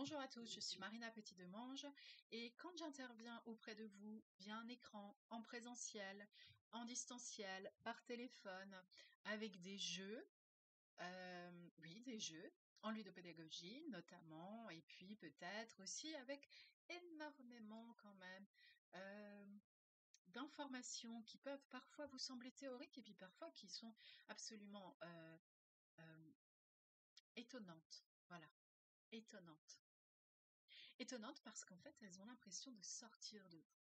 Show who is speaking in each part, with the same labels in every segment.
Speaker 1: Bonjour à tous, je suis Marina Petit-Demange et quand j'interviens auprès de vous via un écran, en présentiel, en distanciel, par téléphone, avec des jeux, oui, des jeux, en ludopédagogie notamment, et puis peut-être aussi avec énormément quand même euh, d'informations qui peuvent parfois vous sembler théoriques et puis parfois qui sont absolument euh, étonnantes. Voilà, étonnantes. Étonnantes parce qu'en fait, elles ont l'impression de sortir de vous.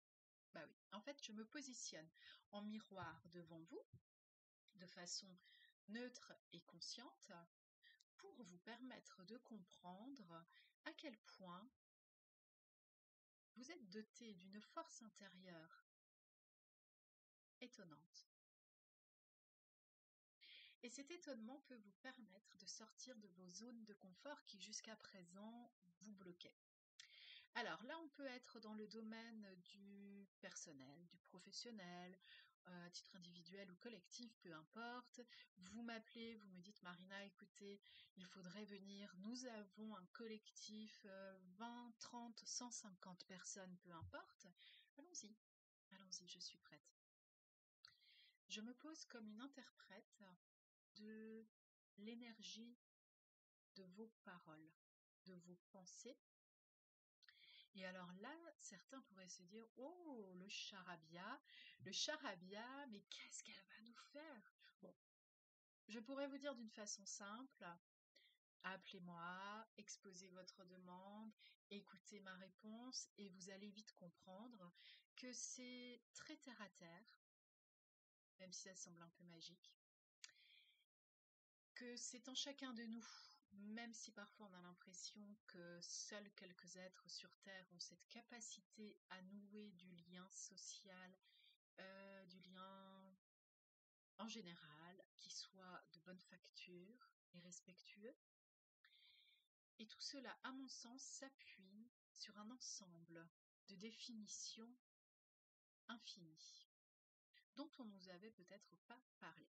Speaker 1: Bah oui, en fait, je me positionne en miroir devant vous, de façon neutre et consciente, pour vous permettre de comprendre à quel point vous êtes doté d'une force intérieure étonnante. Et cet étonnement peut vous permettre de sortir de vos zones de confort qui jusqu'à présent vous bloquaient. Alors là, on peut être dans le domaine du personnel, du professionnel, à titre individuel ou collectif, peu importe. Vous m'appelez, vous me dites Marina, écoutez, il faudrait venir. Nous avons un collectif, 20, 30, 150 personnes, peu importe. Allons-y, allons-y, je suis prête. Je me pose comme une interprète de l'énergie de vos paroles, de vos pensées. Et alors là, certains pourraient se dire, oh, le charabia, mais qu'est-ce qu'elle va nous faire? Bon, je pourrais vous dire d'une façon simple, appelez-moi, exposez votre demande, écoutez ma réponse et vous allez vite comprendre que c'est très terre à terre, même si ça semble un peu magique, que c'est en chacun de nous, même si parfois on a l'impression que seuls quelques êtres sur Terre ont cette capacité à nouer du lien social, du lien en général, qui soit de bonne facture et respectueux. Et tout cela, à mon sens, s'appuie sur un ensemble de définitions infinies, dont on nous avait peut-être pas parlé.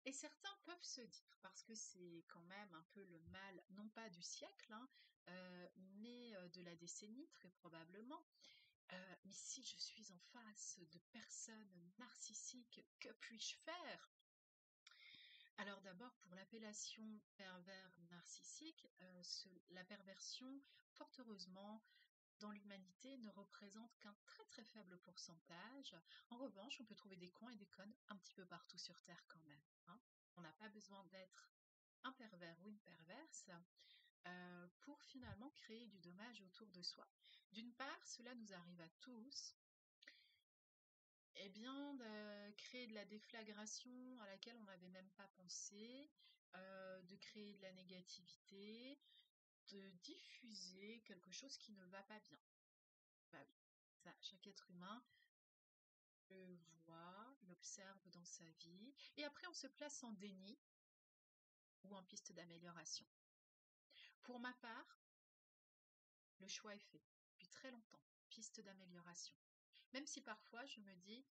Speaker 1: Et certains peuvent se dire, parce que c'est quand même un peu le mal, non pas du siècle, hein, mais de la décennie très probablement, mais si je suis en face de personnes narcissiques, que puis-je faire? Alors d'abord, pour l'appellation pervers narcissique, la perversion, fort heureusement, dans l'humanité, ne représente qu'un très très faible pourcentage. En revanche, on peut trouver des cons et des connes un petit peu partout sur Terre quand même, hein. On n'a pas besoin d'être un pervers ou une perverse pour finalement créer du dommage autour de soi. D'une part, cela nous arrive à tous, eh bien, de créer de la déflagration à laquelle on n'avait même pas pensé, de créer de la négativité, de diffuser quelque chose qui ne va pas bien. Bah oui, ça, chaque être humain le voit, l'observe dans sa vie, et après on se place en déni ou en piste d'amélioration. Pour ma part, le choix est fait depuis très longtemps, piste d'amélioration. Même si parfois je me dis,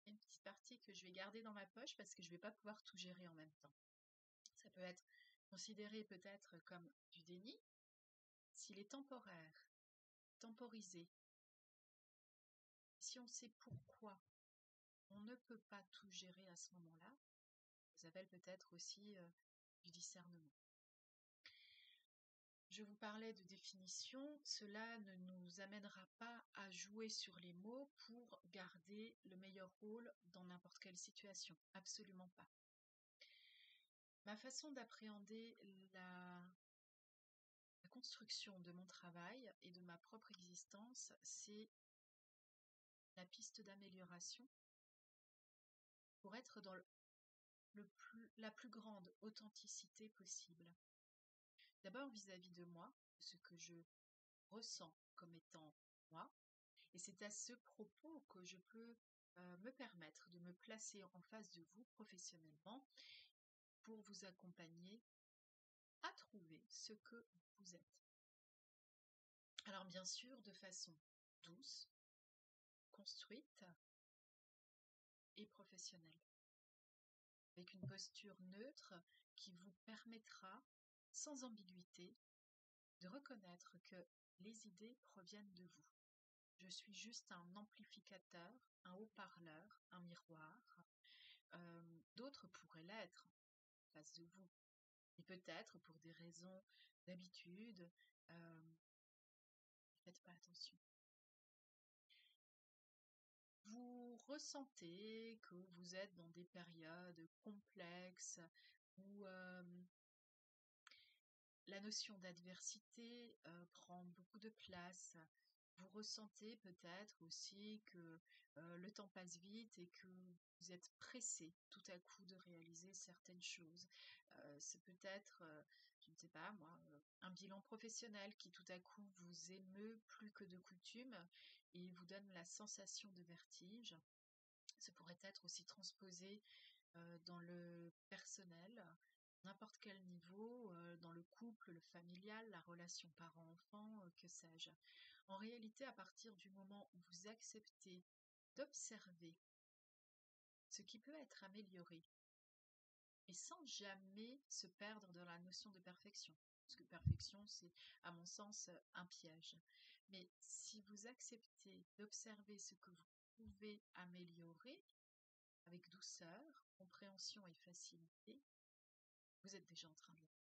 Speaker 1: une petite partie que je vais garder dans ma poche parce que je ne vais pas pouvoir tout gérer en même temps. Ça peut être considéré peut-être comme du déni, s'il est temporaire, temporisé. Si on sait pourquoi on ne peut pas tout gérer à ce moment-là, ça s'appelle peut-être aussi du discernement. Je vous parlais de définition, cela ne nous amènera pas à jouer sur les mots pour garder le meilleur rôle dans n'importe quelle situation, absolument pas. Ma façon d'appréhender la construction de mon travail et de ma propre existence, c'est la piste d'amélioration pour être dans la plus grande authenticité possible. D'abord vis-à-vis de moi, ce que je ressens comme étant moi, et c'est à ce propos que je peux me permettre de me placer en face de vous professionnellement pour vous accompagner à trouver ce que vous êtes. Alors bien sûr, de façon douce, construite et professionnelle, avec une posture neutre qui vous permettra, sans ambiguïté, de reconnaître que les idées proviennent de vous. Je suis juste un amplificateur, un haut-parleur, un miroir. D'autres pourraient l'être en face de vous. Et peut-être pour des raisons d'habitude, ne faites pas attention. Vous ressentez que vous êtes dans des périodes complexes où la notion d'adversité prend beaucoup de place. Vous ressentez peut-être aussi que le temps passe vite et que vous êtes pressé tout à coup de réaliser certaines choses. C'est peut-être, je ne sais pas moi, un bilan professionnel qui tout à coup vous émeut plus que de coutume et vous donne la sensation de vertige. Ça pourrait être aussi transposé dans le personnel, n'importe quel niveau, dans le couple, le familial, la relation parent-enfant, que sais-je. En réalité, à partir du moment où vous acceptez d'observer ce qui peut être amélioré, et sans jamais se perdre dans la notion de perfection, parce que perfection, c'est, à mon sens, un piège. Mais si vous acceptez d'observer ce que vous pouvez améliorer, avec douceur, compréhension et facilité, vous êtes déjà en train de le faire.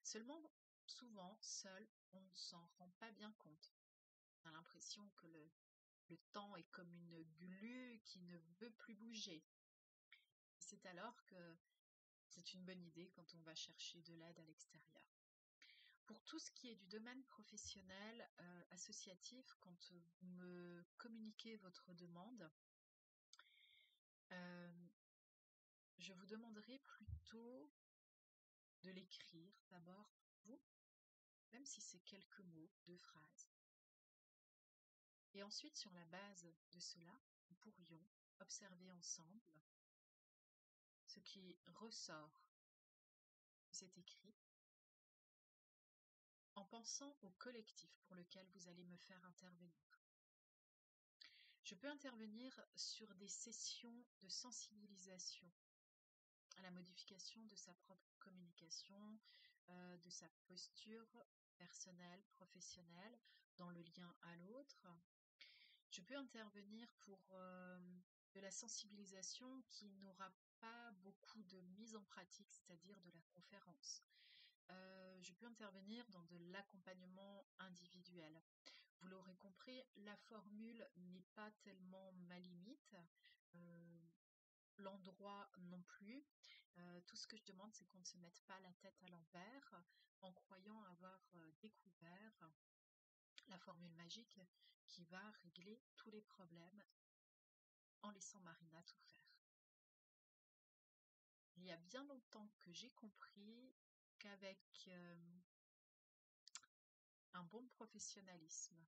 Speaker 1: Seulement, souvent, seul, on ne s'en rend pas bien compte. On a l'impression que le temps est comme une glu qui ne veut plus bouger. C'est alors que c'est une bonne idée quand on va chercher de l'aide à l'extérieur. Pour tout ce qui est du domaine professionnel, associatif, quand vous me communiquez votre demande, je vous demanderai plutôt de l'écrire d'abord pour vous, même si c'est quelques mots, 2 phrases. Et ensuite, sur la base de cela, nous pourrions observer ensemble ce qui ressort de cet écrit en pensant au collectif pour lequel vous allez me faire intervenir. Je peux intervenir sur des sessions de sensibilisation à la modification de sa propre communication, de sa posture personnelle, professionnelle, dans le lien à l'autre. Je peux intervenir pour de la sensibilisation qui n'aura pas beaucoup de mise en pratique, c'est-à-dire de la conférence. Je peux intervenir dans de l'accompagnement individuel. Vous l'aurez compris, la formule n'est pas tellement ma limite, l'endroit non plus. Tout ce que je demande, c'est qu'on ne se mette pas la tête à l'envers en croyant avoir découvert la formule magique qui va régler tous les problèmes en laissant Marina tout faire. Il y a bien longtemps que j'ai compris qu'avec un bon professionnalisme,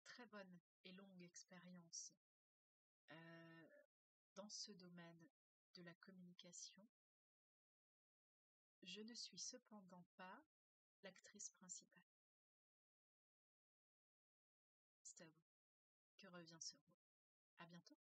Speaker 1: très bonne et longue expérience dans ce domaine de la communication, je ne suis cependant pas l'actrice principale. C'est à vous que revient ce rôle. À bientôt.